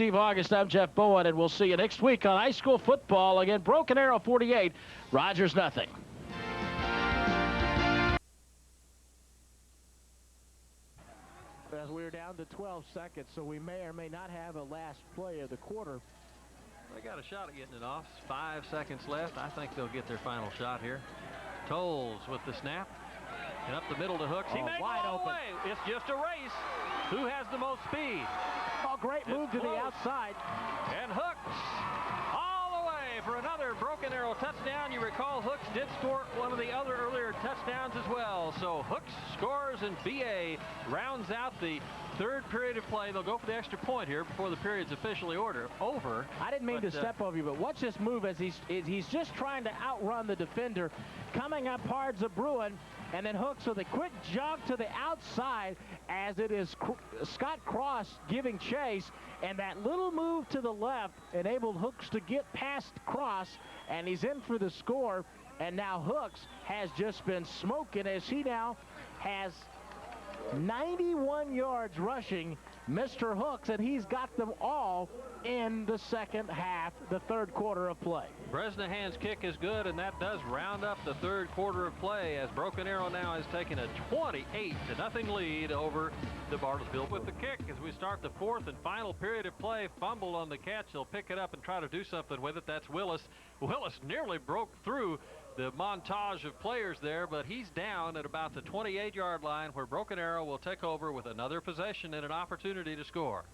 Steve August. I'm Jeff Bowen, and we'll see you next week on high school football. Again, Broken Arrow 48, Rogers nothing. As we're down to 12 seconds, so we may or may not have a last play of the quarter. They got a shot at getting it off. 5 seconds left. I think they'll get their final shot here. Tolles with the snap. And up the middle to Hooks. He may wide go all the open. way. It's just a race. Who has the most speed? Oh, great move It's to close. the outside. And Hooks all the way for another Broken Arrow touchdown. You recall Hooks did score one of the other earlier touchdowns as well. So Hooks scores and BA rounds out the third period of play. They'll go for the extra point here before the period's officially over. I didn't mean to step over you, but watch this move as he's just trying to outrun the defender, coming up hard as a Bruin, and then Hooks with a quick jog to the outside as it is Scott Cross giving chase, and that little move to the left enabled Hooks to get past Cross, and he's in for the score. And now Hooks has just been smoking as he now has 91 yards rushing, Mr. Hooks, and he's got them all in the second half, the third quarter of play. Bresnahan's kick is good, and that does round up the third quarter of play as Broken Arrow now has taken a 28-0 lead over the Bartlesville. With the kick as we start the fourth and final period of play, fumbled on the catch. They'll pick it up and try to do something with it. That's Willis. Willis nearly broke through the montage of players there, but he's down at about the 28-yard line where Broken Arrow will take over with another possession and an opportunity to score.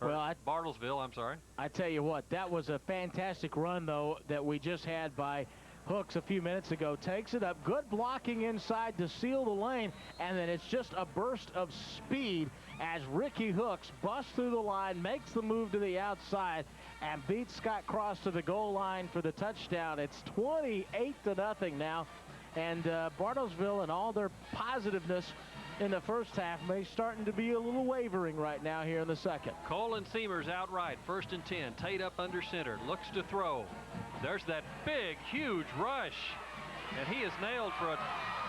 Well, Bartlesville, I'm sorry. I tell you what, that was a fantastic run, though, that we just had by Hooks a few minutes ago. Takes it up, good blocking inside to seal the lane, and then it's just a burst of speed as Ricky Hooks busts through the line, makes the move to the outside, and beats Scott Cross to the goal line for the touchdown. It's 28-0 now, and Bartlesville and all their positiveness in the first half may starting to be a little wavering right now here in the second. Colin Seamers outright, 1st and 10. Tate up under center, looks to throw. There's that big, huge rush, and he is nailed for a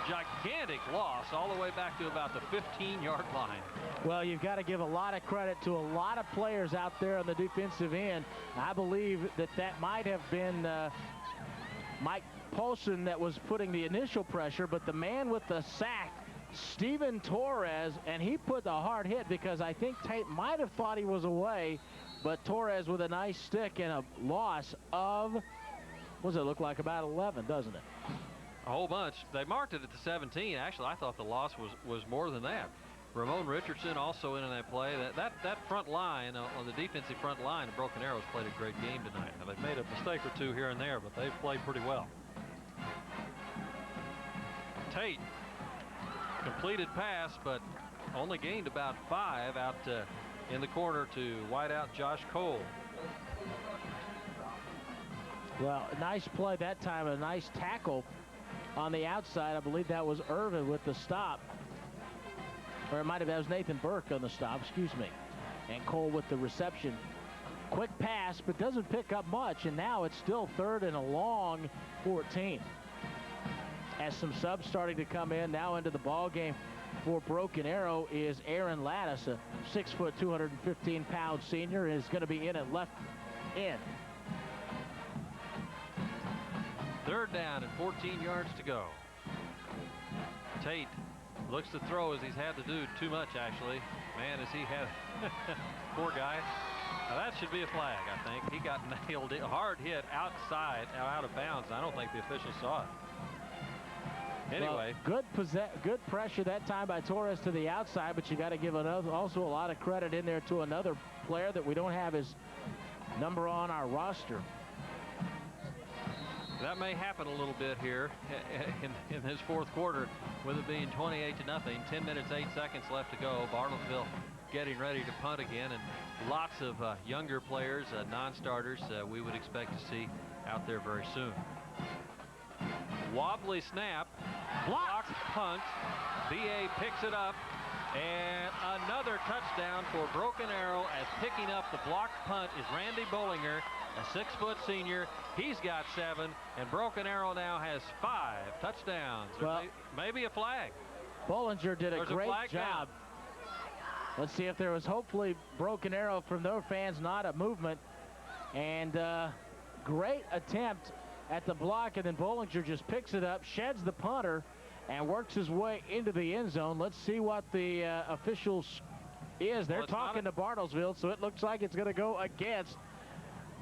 gigantic loss all the way back to about the 15-yard line. Well, you've got to give a lot of credit to a lot of players out there on the defensive end. I believe that might have been Mike Paulson that was putting the initial pressure, but the man with the sack, Steven Torres, and he put a hard hit because I think Tate might have thought he was away, but Torres with a nice stick and a loss of, what does it look like, about 11, doesn't it? A whole bunch. They marked it at the 17. Actually, I thought the loss was more than that. Ramon Richardson also in that play. That front line, on the defensive front line, Broken Arrow's played a great game tonight. Now, they've made a mistake or two here and there, but they've played pretty well. Tate, completed pass, but only gained about 5 out in the corner to wide out Josh Cole. Well, a nice play that time, a nice tackle on the outside. I believe that was Irvin with the stop. Or it might have, that was Nathan Burke on the stop, excuse me. And Cole with the reception. Quick pass, but doesn't pick up much, and now it's still 3rd and a long 14. As some subs starting to come in now into the ball game for Broken Arrow is Aaron Lattis, a 6 foot, 215-pound senior, is going to be in at left end. 3rd down and 14 yards to go. Tate looks to throw as he's had to do too much, actually. Man, as he had, poor guy. Now that should be a flag, I think. He got nailed, hard hit outside, out of bounds. I don't think the officials saw it. Anyway, well, good pressure that time by Torres to the outside, but you got to give also a lot of credit in there to another player that we don't have his number on our roster. That may happen a little bit here in this fourth quarter, with it being 28-0. 10 minutes, 8 seconds left to go. Bartlesville getting ready to punt again, and lots of younger players, non-starters, we would expect to see out there very soon. Wobbly snap, blocked punt. BA picks it up, and another touchdown for Broken Arrow, as picking up the blocked punt is Randy Bollinger, a 6-foot senior. He's got 7, and Broken Arrow now has 5 touchdowns. Well, maybe a flag. Bollinger did a great job. Let's see if there was hopefully Broken Arrow from their fans, not a movement. And great attempt at the block, and then Bollinger just picks it up, sheds the punter, and works his way into the end zone. Let's see what the officials is. They're talking to Bartlesville, so it looks like it's going to go against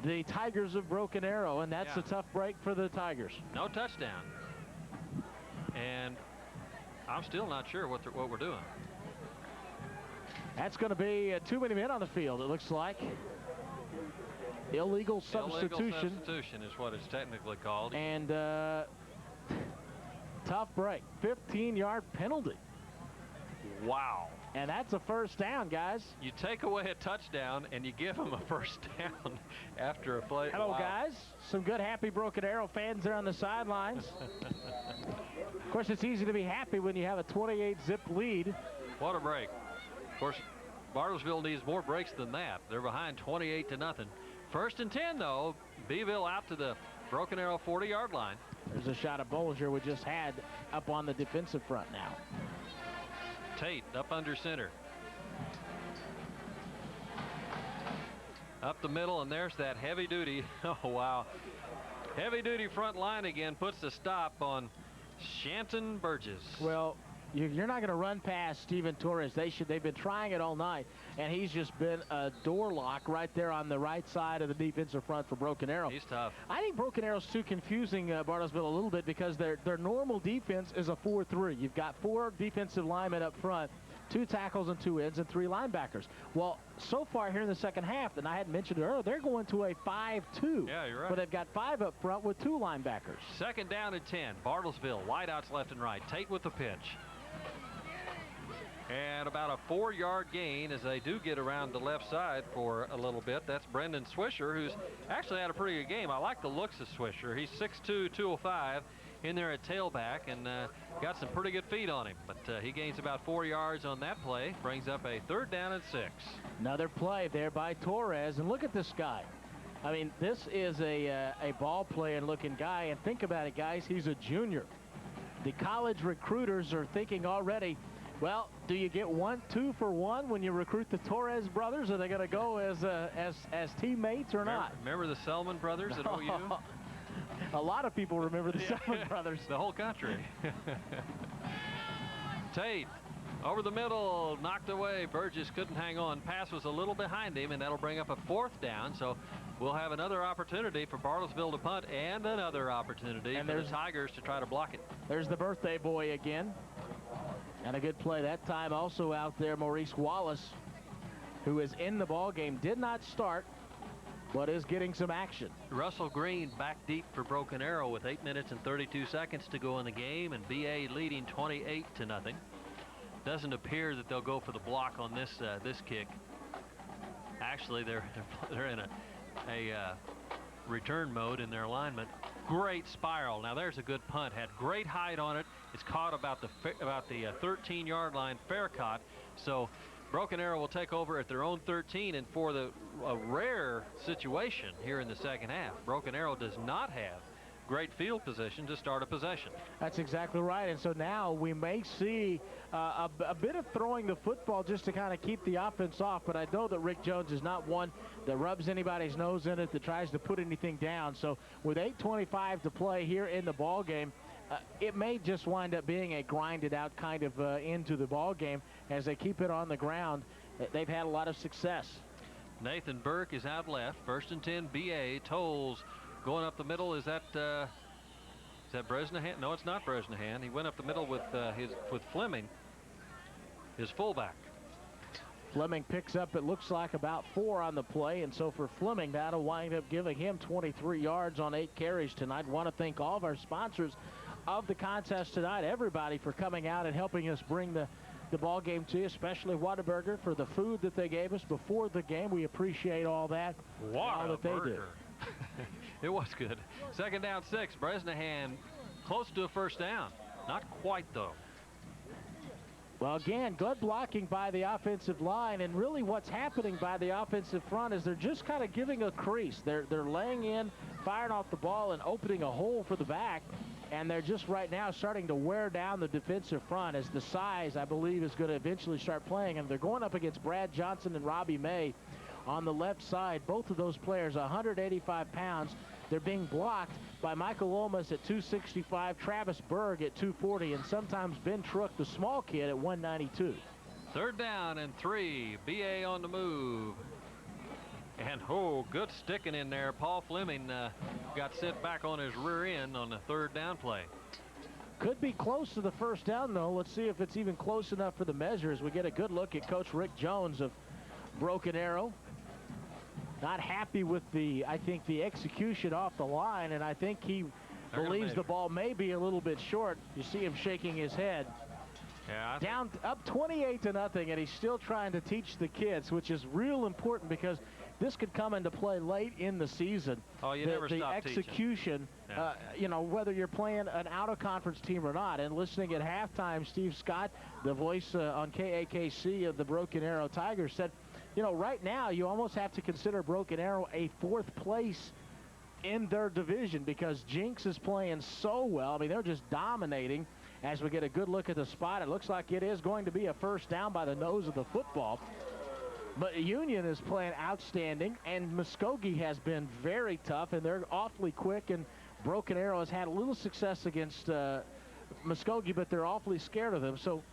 the Tigers of Broken Arrow, and that's a tough break for the Tigers. No touchdown. And I'm still not sure what we're doing. That's going to be too many men on the field, it looks like. Illegal substitution. Illegal substitution is what it's technically called. And tough break. 15-yard penalty. Wow. And that's a first down, guys. You take away a touchdown and you give them a first down after a play. Hello, guys. Some good, happy Broken Arrow fans there on the sidelines. Of course, it's easy to be happy when you have a 28-zip lead. What a break. Of course, Bartlesville needs more breaks than that. They're behind 28-0. First and 10, though. Beeville out to the Broken Arrow 40-yard line. There's a shot of Bollinger we just had up on the defensive front now. Tate up under center. Up the middle, and there's that heavy duty. Oh, wow. Heavy duty front line again puts the stop on Shanton Burgess. Well, you're not going to run past Steven Torres. They've been trying it all night, and he's just been a door lock right there on the right side of the defensive front for Broken Arrow. He's tough. I think Broken Arrow's too confusing Bartlesville a little bit because their normal defense is a 4-3. You've got 4 defensive linemen up front, 2 tackles and 2 ends, and 3 linebackers. Well, so far here in the second half, and I hadn't mentioned it earlier, they're going to a 5-2. Yeah, you're right. But they've got 5 up front with 2 linebackers. Second down and 10. Bartlesville, wideouts left and right. Tate with the pitch. And about a 4-yard gain as they do get around the left side for a little bit. That's Brendan Swisher, who's actually had a pretty good game. I like the looks of Swisher. He's 6'2", 205 in there at tailback, and got some pretty good feet on him. But he gains about 4 yards on that play. Brings up a 3rd down and 6. Another play there by Torres, and look at this guy. I mean, this is a ball playing looking guy, and think about it, guys. He's a junior. The college recruiters are thinking already, well, do you get 2 for 1 when you recruit the Torres brothers? Are they going to go as teammates or not? Remember the Selman brothers at OU? A lot of people remember the Selman brothers. The whole country. Tate over the middle, knocked away. Burgess couldn't hang on. Pass was a little behind him, and that'll bring up a 4th down. So we'll have another opportunity for Bartlesville to punt and another opportunity for the Tigers to try to block it. There's the birthday boy again. And a good play that time also out there, Maurice Wallace, who is in the ball game, did not start, but is getting some action. Russell Green back deep for Broken Arrow with 8 minutes and 32 seconds to go in the game, and BA leading 28-0. Doesn't appear that they'll go for the block on this kick. Actually, they're in a return mode in their alignment. Great spiral. Now there's a good punt. Had great height on it. It's caught about the 13-yard line, fair caught. So Broken Arrow will take over at their own 13, and for a rare situation here in the second half, Broken Arrow does not have great field position to start a possession. That's exactly right. And so now we may see a bit of throwing the football just to kind of keep the offense off. But I know that Rick Jones is not one that rubs anybody's nose in it, that tries to put anything down. So with 8:25 to play here in the ball game, it may just wind up being a grinded out kind of into the ball game as they keep it on the ground. They've had a lot of success. Nathan Burke is out left. 1st and 10, BA. Tolles going up the middle. Is that Bresnahan? No, it's not Bresnahan. He went up the middle with Fleming, his fullback. Fleming picks up, it looks like, about 4 on the play, and so for Fleming, that'll wind up giving him 23 yards on 8 carries tonight. Want to thank all of our sponsors of the contest tonight, everybody, for coming out and helping us bring the ball game to you, especially Whataburger for the food that they gave us before the game. We appreciate all that. All that they did. It was good. 2nd down 6. Bresnahan close to a 1st down. Not quite, though. Well, again, good blocking by the offensive line, and really what's happening by the offensive front is they're just kind of giving a crease. They're laying in, firing off the ball, and opening a hole for the back, and they're just right now starting to wear down the defensive front as the size, I believe, is going to eventually start playing. And they're going up against Brad Johnson and Robbie May on the left side. Both of those players 185 pounds. They're being blocked by Michael Olmas at 265, Travis Berg at 240, and sometimes Ben Truck, the small kid, at 192. Third down and 3. BA on the move. And, oh, good sticking in there. Paul Fleming got sent back on his rear end on the third down play. Could be close to the first down, though. Let's see if it's even close enough for the measure as we get a good look at Coach Rick Jones of Broken Arrow. Not happy with I think the execution off the line, and I think he believes the ball may be a little bit short. You see him shaking his head. Yeah, down up 28-0, and he's still trying to teach the kids, which is real important because this could come into play late in the season. Oh, you never stop teaching. The execution, you know, whether you're playing an out-of-conference team or not. And listening at halftime, Steve Scott, the voice on KAKC of the Broken Arrow Tigers, said, you know, right now you almost have to consider Broken Arrow a 4th place in their division because Jinx is playing so well. I mean, they're just dominating. As we get a good look at the spot, it looks like it is going to be a first down by the nose of the football. But Union is playing outstanding, and Muskogee has been very tough, and they're awfully quick, and Broken Arrow has had a little success against Muskogee, but they're awfully scared of them. So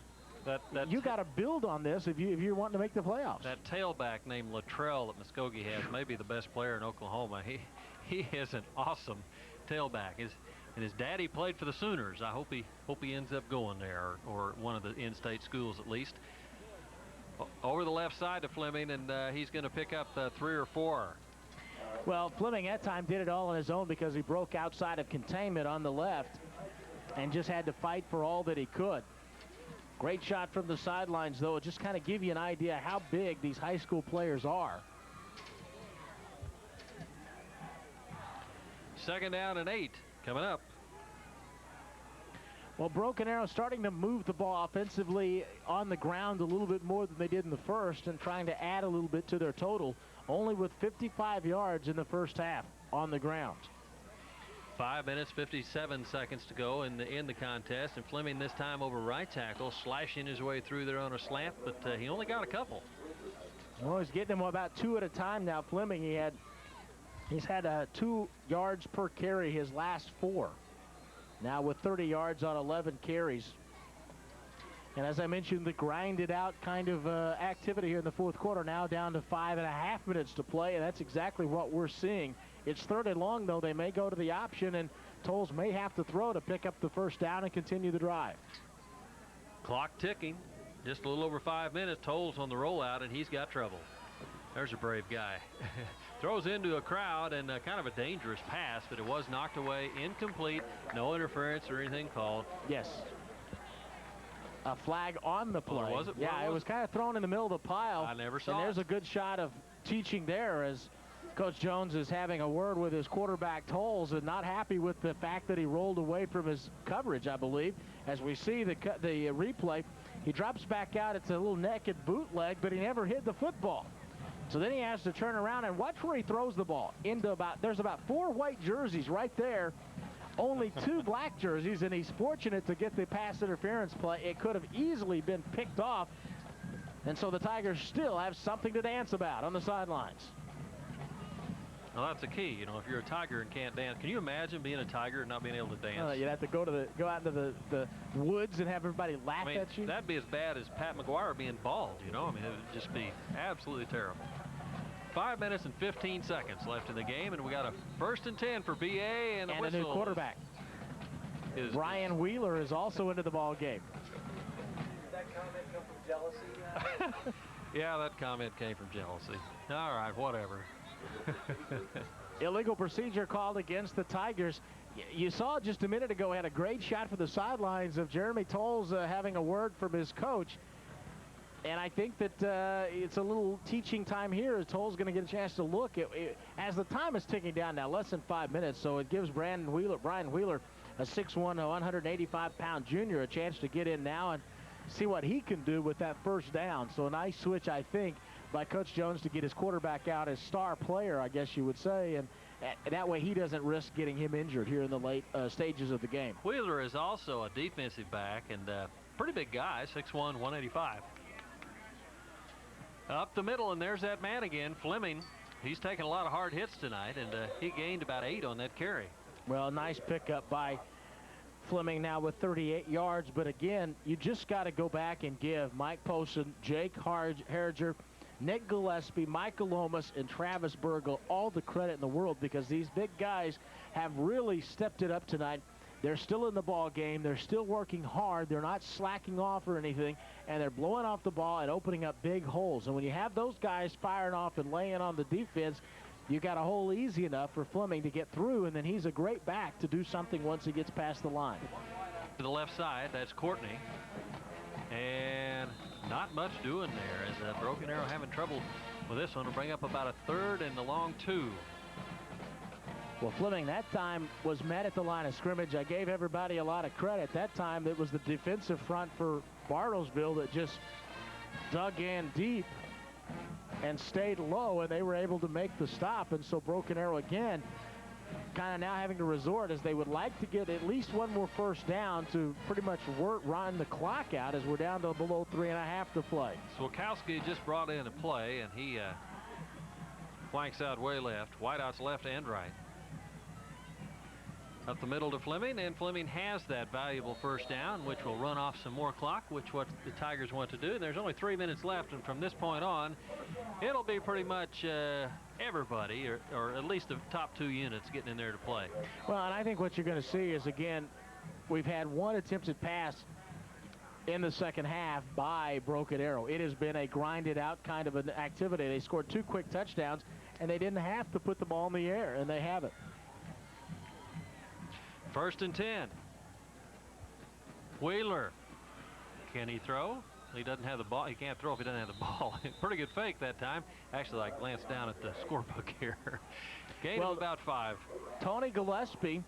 you got to build on this if you're wanting to make the playoffs. That tailback named Luttrell that Muskogee has, maybe the best player in Oklahoma. He is an awesome tailback. And his daddy played for the Sooners. I hope he ends up going there, or one of the in-state schools at least. Over the left side to Fleming, and he's going to pick up 3 or 4. Well, Fleming at time did it all on his own because he broke outside of containment on the left and just had to fight for all that he could. Great shot from the sidelines, though. It just kind of give you an idea how big these high school players are. Second down and 8 coming up. Well, Broken Arrow starting to move the ball offensively on the ground a little bit more than they did in the first, and trying to add a little bit to their total, only with 55 yards in the first half on the ground. 5 minutes, 57 seconds to go in the contest, and Fleming this time over right tackle, slashing his way through there on a slant, but he only got a couple. Well, he's getting them about 2 at a time now. Fleming, he's had 2 yards per carry his last 4. Now with 30 yards on 11 carries. And as I mentioned, the grinded out kind of activity here in the fourth quarter, now down to 5.5 minutes to play, and that's exactly what we're seeing. It's 3rd and long, though. They may go to the option, and Tolles may have to throw to pick up the first down and continue the drive. Clock ticking. Just a little over 5 minutes. Tolles on the rollout, and he's got trouble. There's a brave guy. Throws into a crowd, and kind of a dangerous pass, but it was knocked away, incomplete, no interference or anything called. Yes. A flag on the play. Oh, was it? Yeah, it was kind of thrown in the middle of the pile. I never saw it. And there's it. a good shot of teaching there as Coach Jones is having a word with his quarterback Tolles, and not happy with the fact that he rolled away from his coverage, I believe. As we see the replay, he drops back out. It's a little naked bootleg, but he never hit the football. So then he has to turn around and watch where he throws the ball. There's about 4 white jerseys right there, only 2 black jerseys, and he's fortunate to get the pass interference play. It could have easily been picked off, and so the Tigers still have something to dance about on the sidelines. Well, that's the key. You know, if you're a Tiger and can't dance, can you imagine being a Tiger and not being able to dance? You'd have to go out into the woods and have everybody laugh at you. That'd be as bad as Pat McGuire being bald, you know. I mean, it would just be absolutely terrible. 5 minutes and 15 seconds left in the game, and we got a 1st and 10 for BA and a whistle. A new quarterback. Ryan Wheeler is also into the ball game. Did that comment come from jealousy? Yeah, that comment came from jealousy. All right, whatever. Illegal procedure called against the Tigers. You saw just a minute ago, had a great shot for the sidelines of Jeremy Tolles having a word from his coach. And I think that it's a little teaching time here as Tolles going to get a chance to look at as the time is ticking down now, less than 5 minutes. So it gives Brian Wheeler, a 6'1", 185-pound junior, a chance to get in now and see what he can do with that first down. So a nice switch, I think, by Coach Jones to get his quarterback out as star player, I guess you would say, and that way he doesn't risk getting him injured here in the late stages of the game. Wheeler is also a defensive back and pretty big guy, 6'1", 185. Up the middle, and there's that man again, Fleming. He's taken a lot of hard hits tonight, and he gained about 8 on that carry. Well, nice pickup by Fleming now with 38 yards. But again, you just got to go back and give Mike Poston, Jake Harriger, Nick Gillespie, Michael Lomas, and Travis Burgle all the credit in the world, because these big guys have really stepped it up tonight. They're still in the ball game. They're still working hard. They're not slacking off or anything, and they're blowing off the ball and opening up big holes. And when you have those guys firing off and laying on the defense, you got a hole easy enough for Fleming to get through, and then he's a great back to do something once he gets past the line. To the left side, that's Courtney. And not much doing there, as Broken Arrow having trouble with this one to bring up about a third and the long 2. Well, Fleming that time was met at the line of scrimmage. I gave everybody a lot of credit. That time it was the defensive front for Bartlesville that just dug in deep and stayed low, and they were able to make the stop. And so Broken Arrow again kind of now having to resort, as they would like to get at least one more first down to pretty much run the clock out, as we're down to below 3.5 to play. Swakowski just brought in a play, and he flanks out way left. Whiteout's left and right. Up the middle to Fleming, and Fleming has that valuable first down, which will run off some more clock, which what the Tigers want to do. There's only 3 minutes left, and from this point on, it'll be pretty much everybody, or at least the top 2 units getting in there to play. Well, and I think what you're going to see is, again, we've had one attempted pass in the second half by Broken Arrow. It has been a grinded out kind of an activity. They scored 2 quick touchdowns, and they didn't have to put the ball in the air, and they have it. 1st and 10. Wheeler. Can he throw? He doesn't have the ball. He can't throw if he doesn't have the ball. Pretty good fake that time. Actually, I glanced down at the scorebook here. Gain of about 5. Tony Gillespie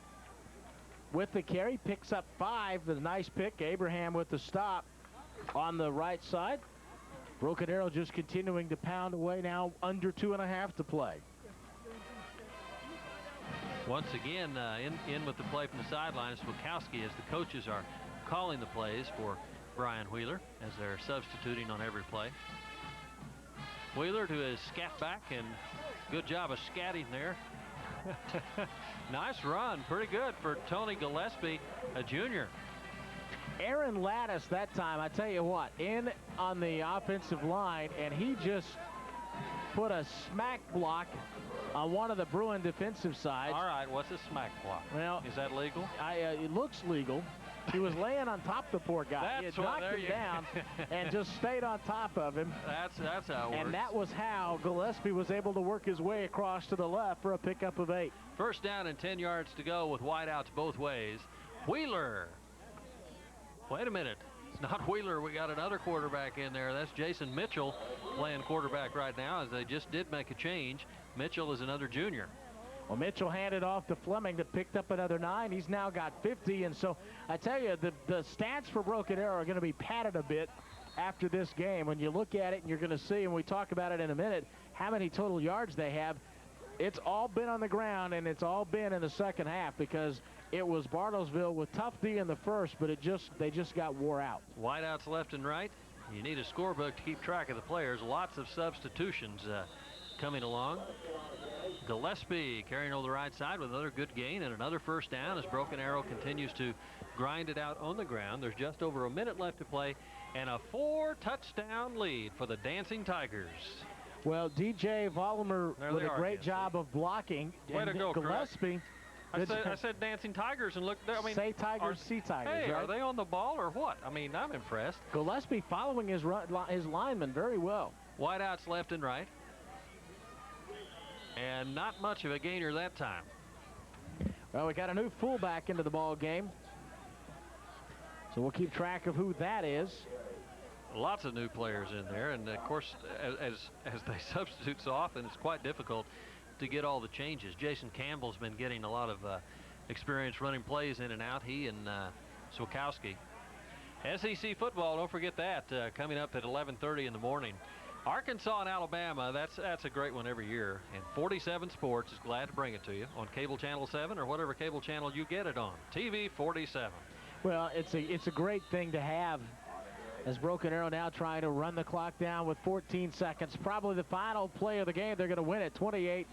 with the carry picks up 5. The nice pick. Abraham with the stop on the right side. Broken Arrow just continuing to pound away now, under 2.5 to play. Once again, in with the play from the sideline, Swakowski, as the coaches are calling the plays for Brian Wheeler, as they're substituting on every play. Wheeler to his scat back, and good job of scatting there. Nice run, pretty good for Tony Gillespie, a junior. Aaron Lattis that time, I tell you what, in on the offensive line, and he just put a smack block on one of the Bruin defensive sides. All right, what's a smack block? Well, is that legal? It looks legal. He was laying on top of the poor guy. He had knocked him down and just stayed on top of him. That's how it works. And that was how Gillespie was able to work his way across to the left for a pickup of 8. First down and 10 yards to go with wideouts both ways. Wheeler. Wait a minute. It's not Wheeler. We got another quarterback in there. That's Jason Mitchell playing quarterback right now, as they just did make a change. Mitchell is another junior. Well, Mitchell handed off to Fleming that picked up another 9. He's now got 50. And so I tell you, the stats for Broken Arrow are going to be padded a bit after this game. When you look at it, and you're going to see, and we talk about it in a minute, how many total yards they have. It's all been on the ground, and it's all been in the second half, because it was Bartlesville with tough D in the first, but they just got wore out. Wideouts left and right. You need a scorebook to keep track of the players. Lots of substitutions coming along. Gillespie carrying over the right side with another good gain and another first down, as Broken Arrow continues to grind it out on the ground. There's just over a minute left to play, and a 4-touchdown lead for the Dancing Tigers. Well, DJ Vollmer with a great job of blocking. Way to go, Gillespie. I said Dancing Tigers, and look there. I mean, say Tigers, see Tigers. Hey, right? Are they on the ball or what? I mean, I'm impressed. Gillespie following his lineman very well. Wideouts left and right. And not much of a gainer that time. Well, we got a new fullback into the ball game, so we'll keep track of who that is. Lots of new players in there, and of course, as they substitute so often, it's quite difficult to get all the changes. Jason Campbell's been getting a lot of experience running plays in and out. He and Swakowski. SEC football, don't forget that, coming up at 11:30 in the morning. Arkansas and Alabama, that's a great one every year. And 47 Sports is glad to bring it to you on cable channel 7 or whatever cable channel you get it on. TV 47. Well, it's a great thing to have, as Broken Arrow now trying to run the clock down with 14 seconds. Probably the final play of the game. They're going to win it 28-0.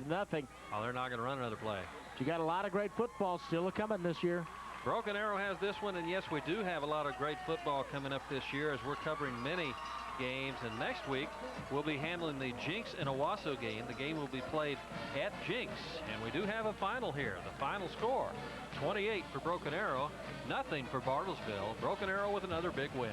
Oh, they're not going to run another play. You got a lot of great football still coming this year. Broken Arrow has this one, and yes, we do have a lot of great football coming up this year as we're covering many games. And next week, we'll be handling the Jinx and Owasso game. The game will be played at Jinx, and we do have a final here. The final score, 28 for Broken Arrow, nothing for Bartlesville. Broken Arrow with another big win.